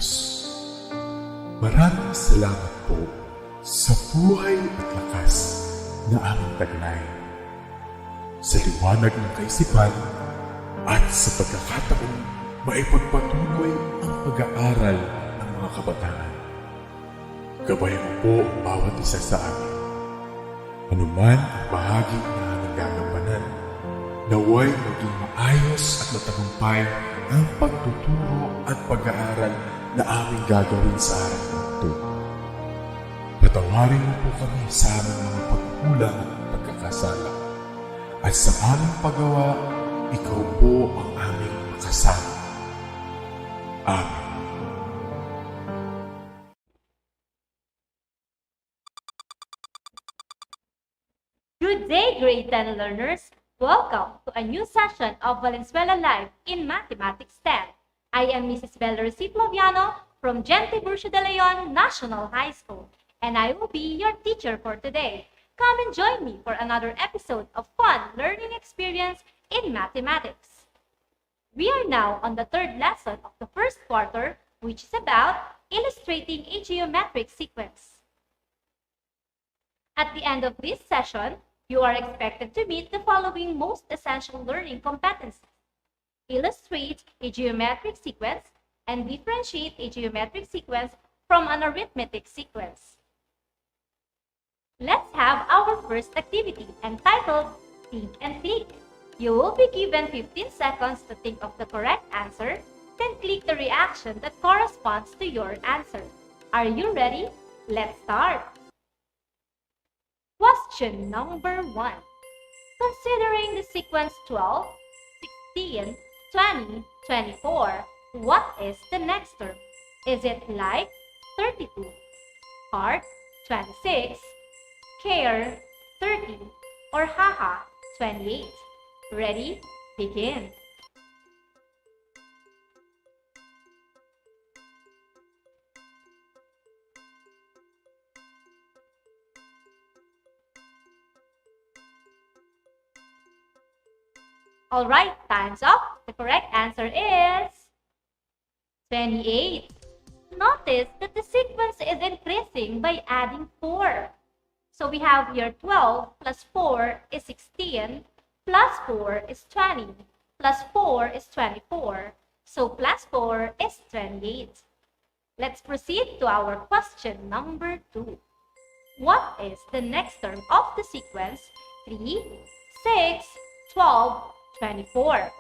Diyos. Maraming salamat po sa buhay at lakas na aming taglay, sa liwanag ng kaisipan at sa pagkakataong maipagpatuloy ang pag-aaral ng mga kabataan. Gabayan mo po ang bawat isa sa amin. Anuman ang bahagi na aming gagampanan, naway maging maayos at matagumpay ang pagtuturo at pag-aaral na aming gagawin sa araw na ito. Patawarin mo po kami sa aming mga pagkukulang at pagkakasala. At sa aming paggawa, ikaw po ang aming makasama. Amen. Good day, grade 10 learners! Welcome to a new session of Valenzuela Live in Mathematics 10. I am Mrs. Valerie C. Flaviano from Gente Burcio de Leon National High School, and I will be your teacher for today. Come and join me for another episode of fun learning experience in mathematics. We are now on the third lesson of the first quarter, which is about illustrating a geometric sequence. At the end of this session, you are expected to meet the following most essential learning competencies: illustrate a geometric sequence and differentiate a geometric sequence from an arithmetic sequence. Let's have our first activity entitled Think and Click. You will be given 15 seconds to think of the correct answer, then click the reaction that corresponds to your answer. Are you ready? Let's start! Question number 1. Considering the sequence 12, 16, 20, 24, what is the next term? Is it like 32, heart 26, care 30, or haha 28? Ready? Begin. Alright, time's up. The correct answer is 28. Notice that the sequence is increasing by adding 4. So we have here 12 plus 4 is 16, plus 4 is 20, plus 4 is 24. So plus 4 is 28. Let's proceed to our question number 2. What is the next term of the sequence 3, 6, 12, 24?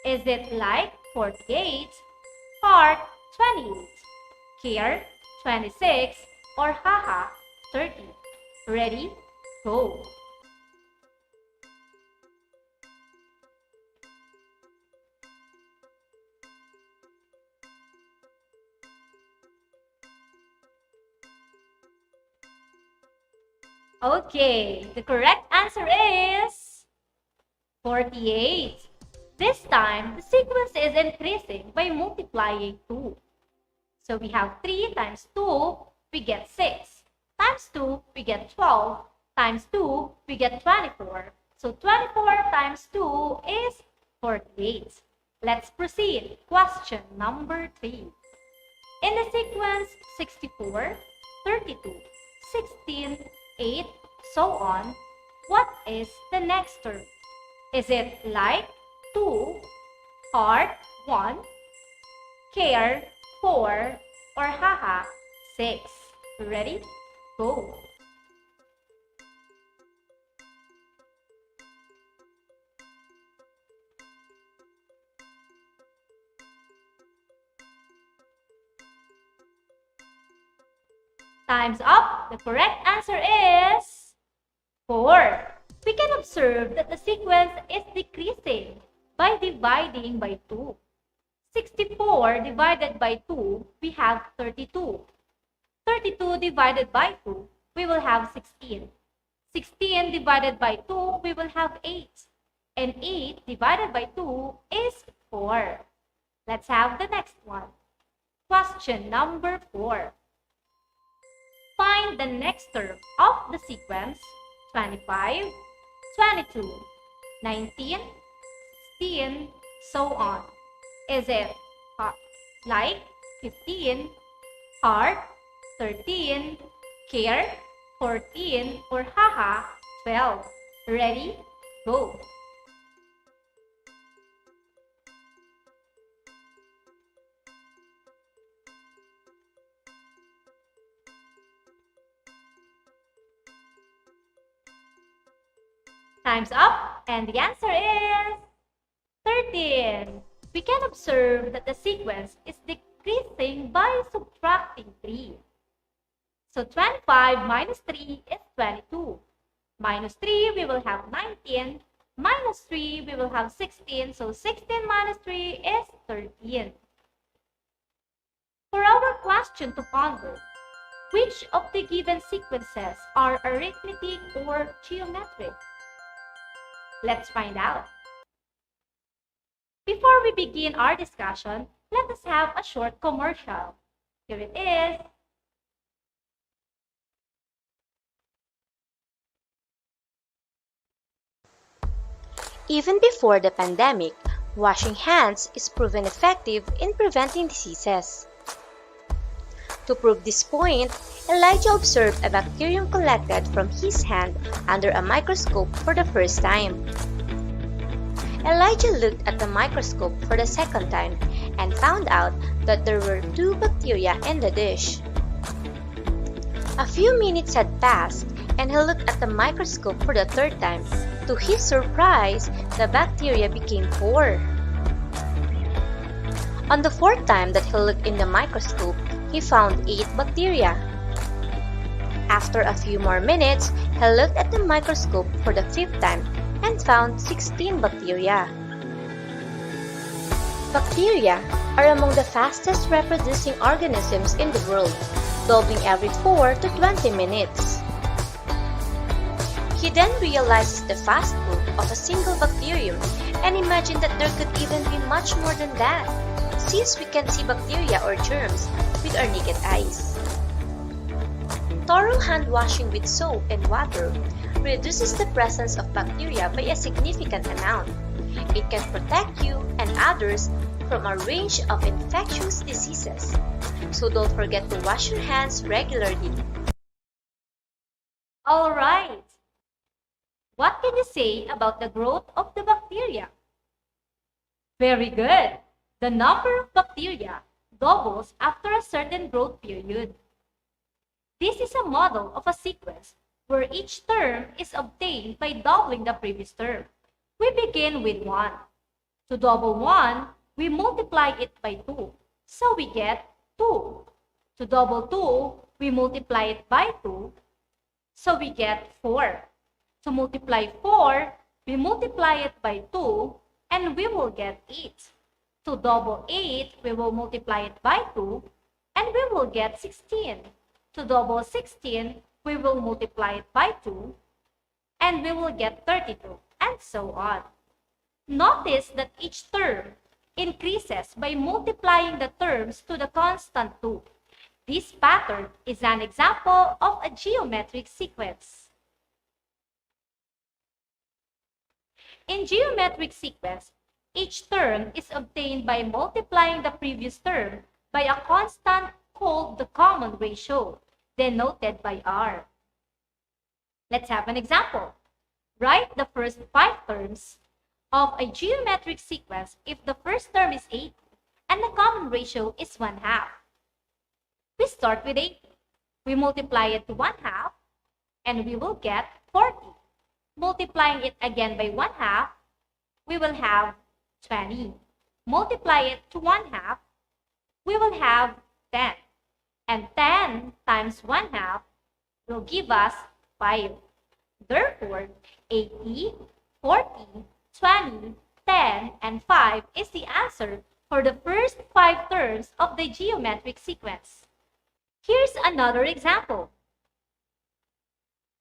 Is it like 48, heart 28, care 26, or haha 30? Ready? Go! Okay, the correct answer is 48. This time, the sequence is increasing by multiplying 2. So we have 3 times 2, we get 6. Times 2, we get 12. Times 2, we get 24. So 24 times 2 is 48. Let's proceed. Question number 3. In the sequence 64, 32, 16, 8, so on, what is the next term? Is it like 2, heart 1, care 4, or haha 6? Ready? Go! Time's up. The correct answer is 4. We can observe that the sequence is decreasing by dividing by 2. 64 divided by 2, we have 32. 32 divided by 2, we will have 16. 16 divided by 2, we will have 8. And 8 divided by 2 is 4. Let's have the next one. Question number 4. Find the next term of the sequence 25, 22, 19, 16, so on. Is it like 15, heart, 13, care, 14, or haha, 12. Ready? Go! Time's up, and the answer is 13. We can observe that the sequence is decreasing by subtracting 3. So 25 minus 3 is 22. Minus 3, we will have 19. Minus 3, we will have 16. So 16 minus 3 is 13. For our question to ponder, which of the given sequences are arithmetic or geometric? Let's find out. Before we begin our discussion, let us have a short commercial. Here it is. Even before the pandemic, washing hands is proven effective in preventing diseases. To prove this point, Elijah observed a bacterium collected from his hand under a microscope for the first time. Elijah looked at the microscope for the second time and found out that there were 2 bacteria in the dish. A few minutes had passed and he looked at the microscope for the third time. To his surprise, the bacteria became 4. On the fourth time that he looked in the microscope, he found 8 bacteria. After a few more minutes, he looked at the microscope for the fifth time and found 16 bacteria. Bacteria are among the fastest reproducing organisms in the world, doubling every 4 to 20 minutes. He then realizes the fast growth of a single bacterium and imagined that there could even be much more than that, since we can see bacteria or germs with our naked eyes. Thorough hand washing with soap and water reduces the presence of bacteria by a significant amount. It can protect you and others from a range of infectious diseases. So don't forget to wash your hands regularly. All right. What can you say about the growth of the bacteria? Very good. The number of bacteria doubles after a certain growth period. This is a model of a sequence where each term is obtained by doubling the previous term. We begin with 1. To double 1, we multiply it by 2. So we get 2. To double 2, we multiply it by 2. So we get 4. To multiply 4, we multiply it by 2, and we will get 8. To double 8, we will multiply it by 2, and we will get 16. To double 16, we will multiply it by 2, and we will get 32, and so on. Notice that each term increases by multiplying the terms to the constant 2. This pattern is an example of a geometric sequence. In geometric sequence, each term is obtained by multiplying the previous term by a constant called the common ratio, denoted by R. Let's have an example. Write the first 5 terms of a geometric sequence if the first term is 80 and the common ratio is 1/2. We start with 80. We multiply it to 1/2 and we will get 40. Multiplying it again by 1/2, we will have 20. Multiply it to 1/2, we will have 10. And 10 times 1/2 will give us 5. Therefore, 80, 40, 20, 10, and 5 is the answer for the first 5 terms of the geometric sequence. Here's another example.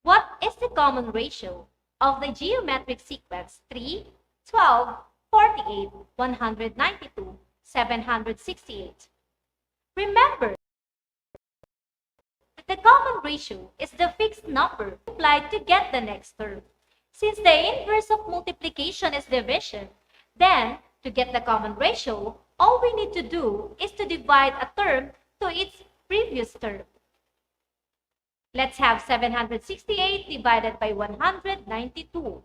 What is the common ratio of the geometric sequence 3, 12, 48, 192, 768? Remember that the common ratio is the fixed number applied to get the next term. Since the inverse of multiplication is division, then to get the common ratio, all we need to do is to divide a term to its previous term. Let's have 768 divided by 192.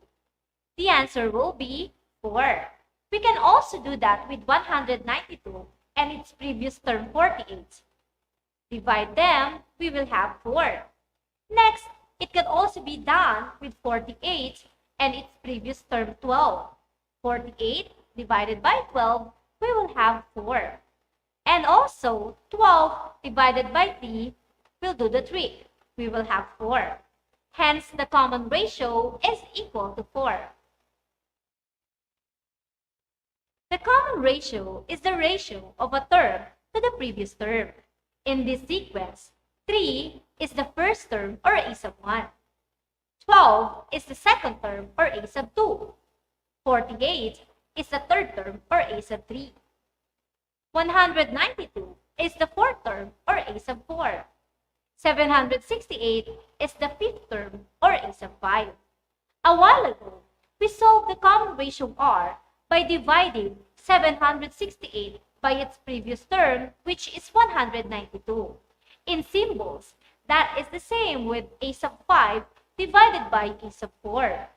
The answer will be 4. We can also do that with 192 and its previous term 48. Divide them, we will have 4. Next, it can also be done with 48 and its previous term 12. 48 divided by 12, we will have 4. And also, 12 divided by 3 will do the trick. We will have 4. Hence, the common ratio is equal to 4. The common ratio is the ratio of a term to the previous term. In this sequence, 3 is the first term or a sub 1. 12 is the second term or a sub 2. 48 is the third term or a sub 3. 192 is the fourth term or a sub 4. 768 is the fifth term or a sub 5. A while ago, we solved the common ratio R by dividing 768 by its previous term, which is 192. In symbols, that is the same with a sub 5 divided by a sub 4.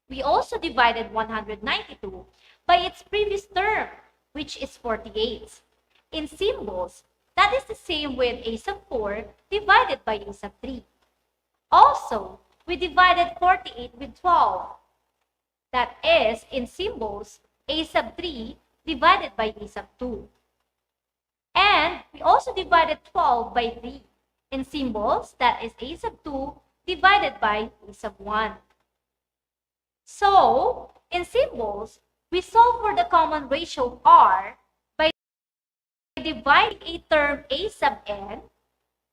We also divided 192 by its previous term, which is 48. In symbols, that is the same with a sub 4 divided by a sub 3. Also, we divided 48 with 12. That is, in symbols, a sub 3 divided by a sub 2. And we also divided 12 by 3. In symbols, that is a sub 2 divided by a sub 1. So, in symbols, we solve for the common ratio R by dividing a term a sub n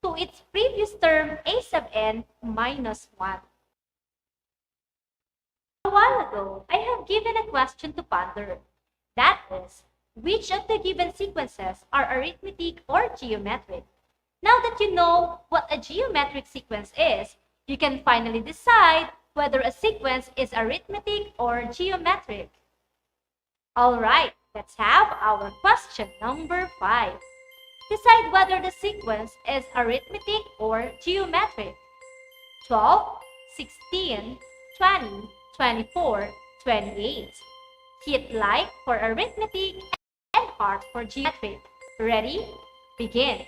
to its previous term a sub n minus 1. A while ago, I have given a question to ponder. That is, which of the given sequences are arithmetic or geometric? Now that you know what a geometric sequence is, you can finally decide whether a sequence is arithmetic or geometric. Alright, let's have our question number 5. Decide whether the sequence is arithmetic or geometric. 12, 16, 20, 24, 28. Hit like for arithmetic and heart for geometric. Ready? Begin.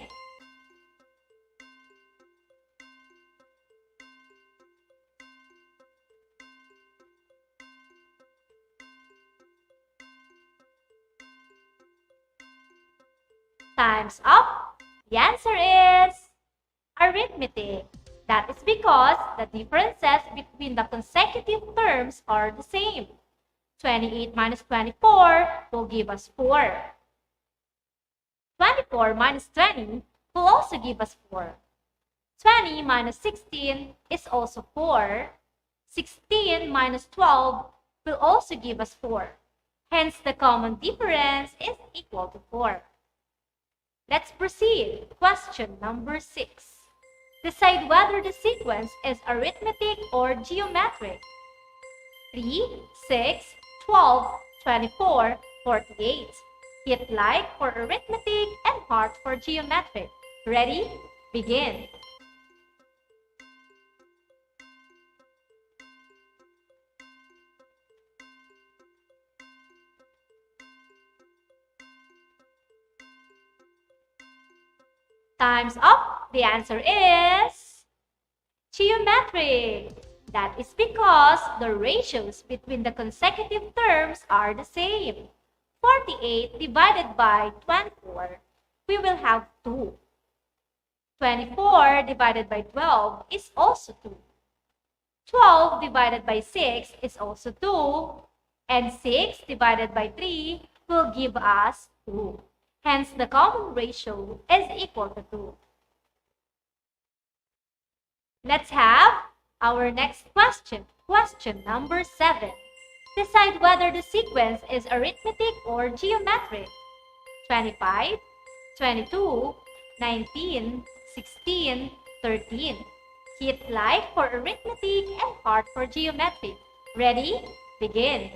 Time's up. The answer is arithmetic. That is because the differences between the consecutive terms are the same. 28 minus 24 will give us 4. 24 minus 20 will also give us 4. 20 minus 16 is also 4. 16 minus 12 will also give us 4. Hence, the common difference is equal to 4. Let's proceed. Question number 6. Decide whether the sequence is arithmetic or geometric. 3, 6, 12, 24, 48. Hit like for arithmetic and heart for geometric. Ready? Begin. Time's up. The answer is geometric. That is because the ratios between the consecutive terms are the same. 48 divided by 24, we will have 2. 24 divided by 12 is also 2. 12 divided by 6 is also 2. And 6 divided by 3 will give us 2. Hence, the common ratio is equal to 2. Let's have our next question. Question number 7. Decide whether the sequence is arithmetic or geometric. 25, 22, 19, 16, 13. Hit like for arithmetic and heart for geometric. Ready? Begin.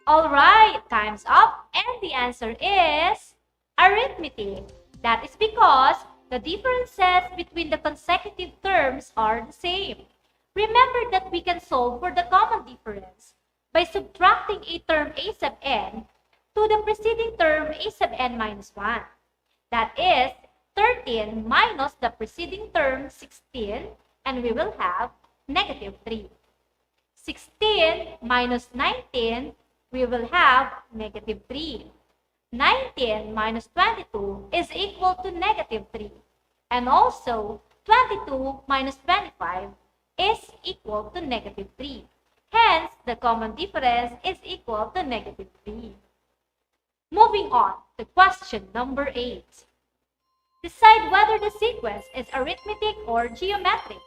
Alright, time's up, and the answer is arithmetic. That is because the differences between the consecutive terms are the same. Remember that we can solve for the common difference by subtracting a term a sub n to the preceding term a sub n minus 1. That is 13 minus the preceding term 16, and we will have negative 3. 16 minus 19, we will have negative 3. 19 minus 22 is equal to negative 3. And also, 22 minus 25 is equal to negative 3. Hence, the common difference is equal to negative 3. Moving on to question number 8. Decide whether the sequence is arithmetic or geometric.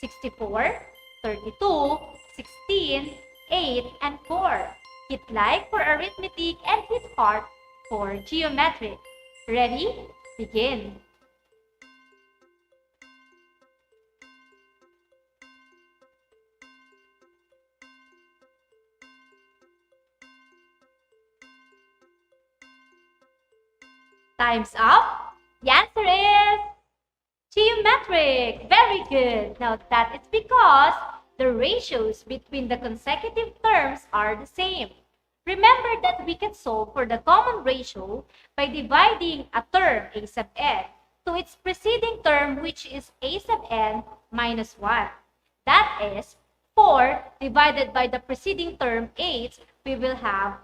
64, 32, 16, 8, and 4. Hit like for arithmetic and hit heart for geometric. Ready? Begin. Time's up. The answer is geometric. Very good. Now that is because the ratios between the consecutive terms are the same. Remember that we can solve for the common ratio by dividing a term a sub n to its preceding term, which is a sub n minus 1. That is 4 divided by the preceding term 8, we will have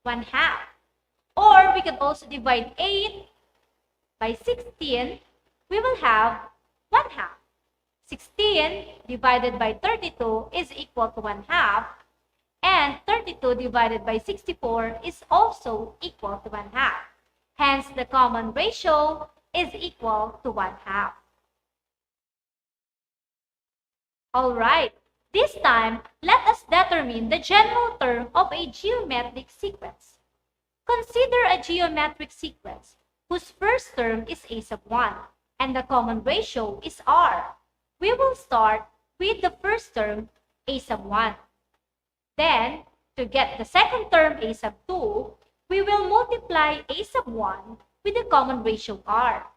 1 half. Or we can also divide 8 by 16, we will have 1 half. 16 divided by 32 is equal to 1 half. And 32 divided by 64 is also equal to 1 half. Hence, the common ratio is equal to 1 half. Alright, this time, let us determine the general term of a geometric sequence. Consider a geometric sequence whose first term is a sub 1 and the common ratio is r. We will start with the first term a sub 1. Then, to get the second term a sub 2, we will multiply a sub 1 with the common ratio r.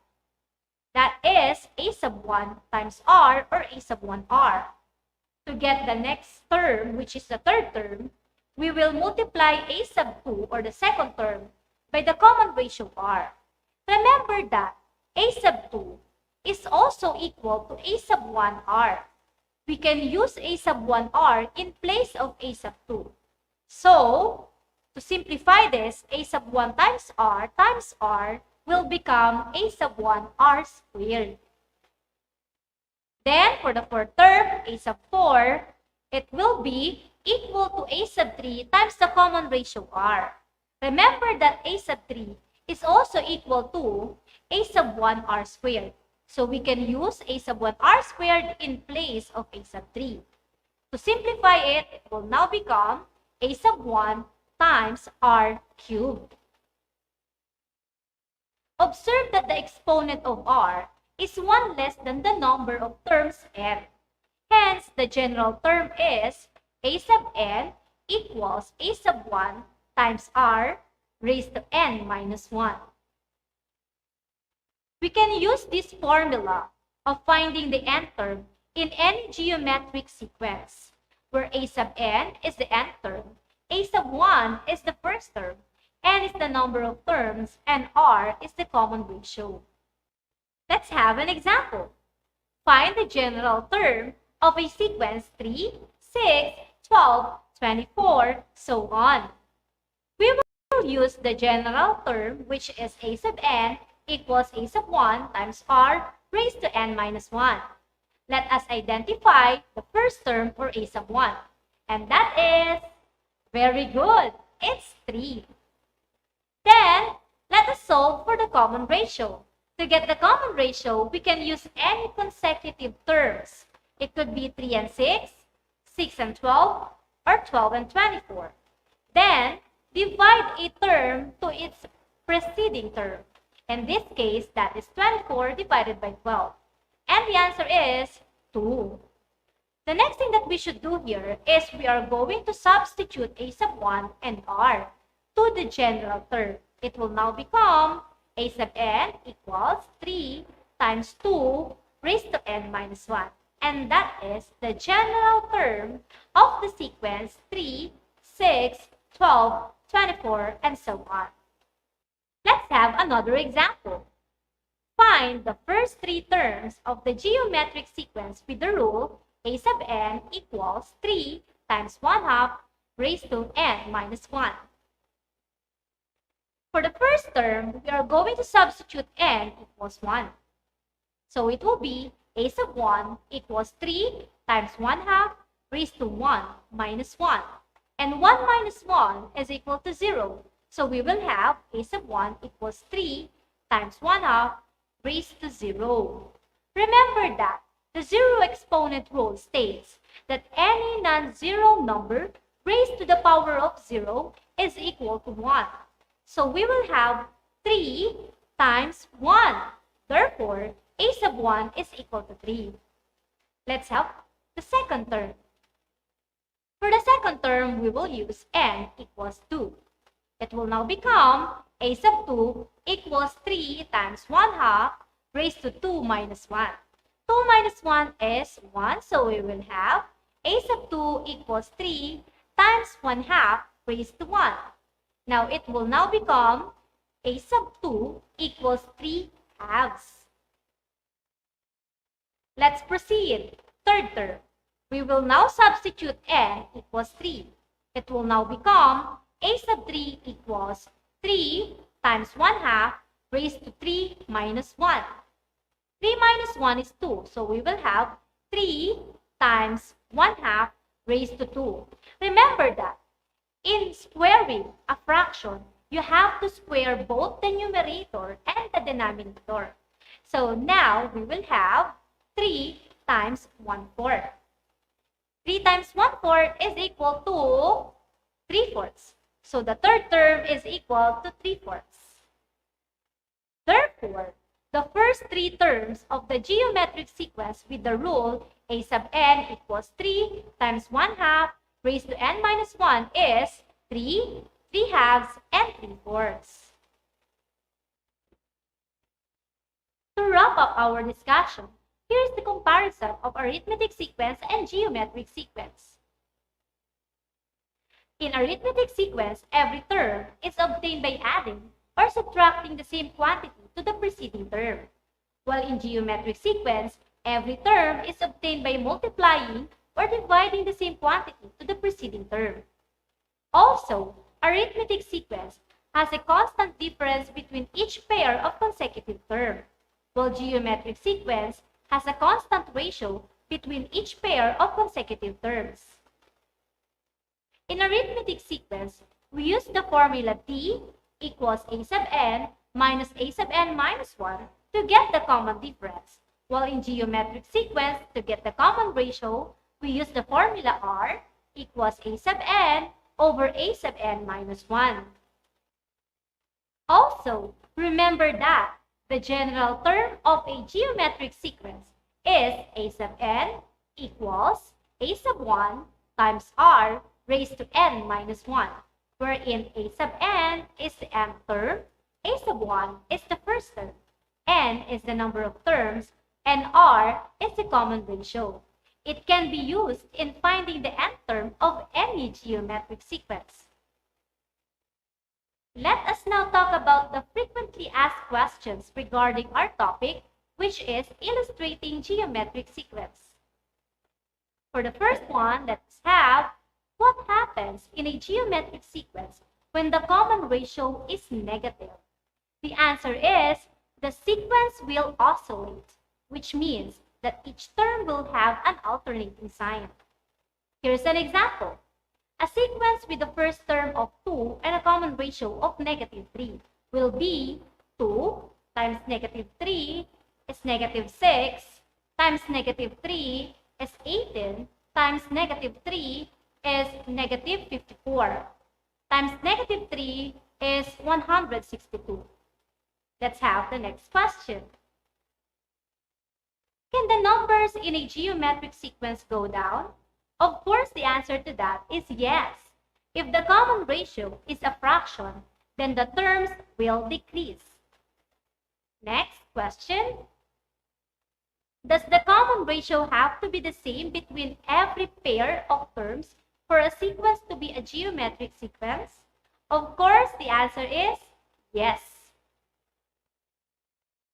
That is a sub 1 times r, or a sub 1r. To get the next term, which is the third term, we will multiply a sub 2, or the second term, by the common ratio r. Remember that a sub 2 is also equal to a sub 1r. We can use a sub 1r in place of a sub 2. So, to simplify this, a sub 1 times r will become a sub 1r squared. Then, for the fourth term, a sub 4, it will be equal to a sub 3 times the common ratio r. Remember that a sub 3 is also equal to a sub 1r squared. So we can use a sub 1r squared in place of a sub 3. To simplify it, it will now become a sub 1 times r cubed. Observe that the exponent of r is 1 less than the number of terms n. Hence, the general term is a sub n equals a sub 1 times r raised to n minus 1. We can use this formula of finding the nth term in any geometric sequence, where a sub n is the nth term, a sub 1 is the first term, n is the number of terms, and r is the common ratio. Let's have an example. Find the general term of a sequence 3, 6, 12, 24, so on. We will use the general term, which is a sub n equals a sub 1 times r raised to n minus 1. Let us identify the first term, or a sub 1. And that is, very good, it's 3. Then, let us solve for the common ratio. To get the common ratio, we can use any consecutive terms. It could be 3 and 6, 6 and 12, or 12 and 24. Then, divide a term to its preceding term. In this case, that is 24 divided by 12. And the answer is 2. The next thing that we should do here is we are going to substitute a sub 1 and r to the general term. It will now become a sub n equals 3 times 2 raised to n minus 1. And that is the general term of the sequence 3, 6, 12, 24, and so on. Let's have another example. Find the first three terms of the geometric sequence with the rule a sub n equals 3 times 1/2 raised to n minus 1. For the first term, we are going to substitute n equals 1. So it will be a sub 1 equals 3 times 1/2 raised to 1 minus 1. And 1 minus 1 is equal to 0. So we will have a sub 1 equals 3 times 1/2 raised to 0. Remember that the zero exponent rule states that any non-zero number raised to the power of 0 is equal to 1. So we will have 3 times 1. Therefore, a sub 1 is equal to 3. Let's have the second term. For the second term, we will use n equals 2. It will now become a sub 2 equals 3 times 1/2 raised to 2 minus 1. 2 minus 1 is 1, so we will have a sub 2 equals 3 times 1/2 raised to 1. Now it will now become a sub 2 equals 3 halves. Let's proceed. Third term. We will now substitute n equals 3. It will now become a sub 3 equals 3 times 1/2 raised to 3 minus 1. 3 minus 1 is 2, so we will have 3 times 1/2 raised to 2. Remember that in squaring a fraction, you have to square both the numerator and the denominator. So now we will have 3 times 1/4. 3 times 1/4 is equal to 3/4. So the third term is equal to 3/4. Therefore, the first three terms of the geometric sequence with the rule a sub n equals 3 times 1/2 raised to n minus 1 is 3, 3 halves, and 3/4. To wrap up our discussion, here is the comparison of arithmetic sequence and geometric sequence. In arithmetic sequence, every term is obtained by adding or subtracting the same quantity to the preceding term. While in geometric sequence, every term is obtained by multiplying or dividing the same quantity to the preceding term. Also, arithmetic sequence has a constant difference between each pair of consecutive terms, while geometric sequence has a constant ratio between each pair of consecutive terms. In arithmetic sequence, we use the formula d equals a sub n minus a sub n minus 1 to get the common difference, while in geometric sequence, to get the common ratio, we use the formula r equals a sub n over a sub n minus 1. Also, remember that the general term of a geometric sequence is a sub n equals a sub 1 times r raised to n minus 1, wherein a sub n is the nth term, a sub 1 is the first term, n is the number of terms, and r is the common ratio. It can be used in finding the nth term of any geometric sequence. Let us now talk about the frequently asked questions regarding our topic, which is illustrating geometric sequence. For the first one, let's have what happens in a geometric sequence when the common ratio is negative. The answer is the sequence will oscillate, which means that each term will have an alternating sign. Here's an example. A sequence with the first term of 2 and a common ratio of negative 3 will be 2 times negative 3 is negative 6 times negative 3 is 18 times negative 3 is negative 54 times negative 3 is 162. Let's have the next question. Can the numbers in a geometric sequence go down? Of course, the answer to that is yes. If the common ratio is a fraction, then the terms will decrease. Next question. Does the common ratio have to be the same between every pair of terms for a sequence to be a geometric sequence? Of course, the answer is yes.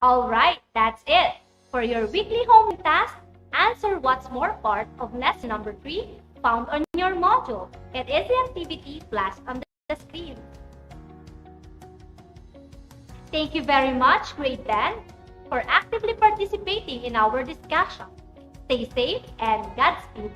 Alright, that's it. For your weekly home task, answer what's more part of lesson number 3 found on your module. It is the activity flashed on the screen. Thank you very much, grade 10, for actively participating in our discussion. Stay safe and Godspeed.